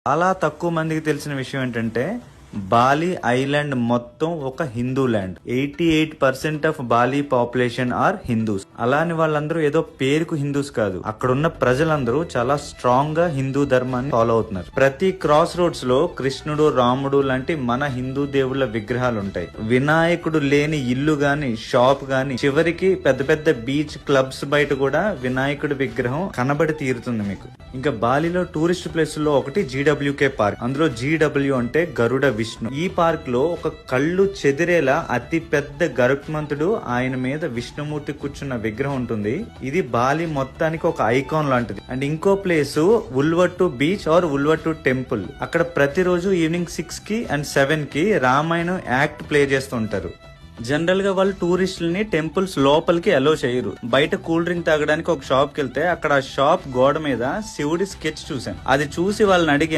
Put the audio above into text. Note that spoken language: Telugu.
చాలా తక్కువ మందికి తెలిసిన విషయం ఏంటంటే బాలి ఐలాండ్ మొత్తం ఒక Hindu land. 88% of Bali population are Hindus. అలాని వాళ్ళందరూ ఏదో పేరుకు హిందూస్ కాదు, అక్కడున్న ప్రజలందరూ చాలా స్ట్రాంగ్ గా హిందూ ధర్మాన్ని ఫాలో అవుతున్నారు. ప్రతి క్రాస్ రోడ్స్ లో కృష్ణుడు, రాముడు లాంటి మన హిందూ దేవుళ్ళ విగ్రహాలు ఉంటాయి. వినాయకుడు లేని ఇల్లు గాని, షాప్ గాని, చివరికి పెద్ద పెద్ద బీచ్ క్లబ్స్ బయట కూడా వినాయకుడి విగ్రహం కనబడి తీరుతుంది మీకు. ఇంకా బాలిలో టూరిస్ట్ ప్లేస్ లో ఒకటి జీడబ్ల్యూకే పార్క్. అందులో జీడబ్ల్యూ అంటే గరుడ విష్ణు. ఈ పార్క్ లో ఒక కళ్ళు చెదిరేలా అతి పెద్ద గరుత్మంతుడు, ఆయన మీద విష్ణుమూర్తి కూర్చున్న విగ్రహం ఉంటుంది. ఇది బాలి మొత్తానికి ఒక ఐకాన్ లాంటిది. అండ్ ఇంకో place Uluwatu beach or Uluwatu temple. అక్కడ ప్రతిరోజు ఈవినింగ్ 6 కి అండ్ 7 కి రామాయణం యాక్ట్ ప్లే చేస్తూ ఉంటారు. జనరల్ గా వాళ్ళు టూరిస్టులని టెంపుల్స్ లోపలికి అలో చేయరు. బయట కూల్ డ్రింక్ తాగడానికి ఒక షాప్ కి వెళ్తే అక్కడ ఆ షాప్ గోడ మీద శివుడి స్కెచ్ చూశాను. అది చూసి వాళ్ళని అడిగాను,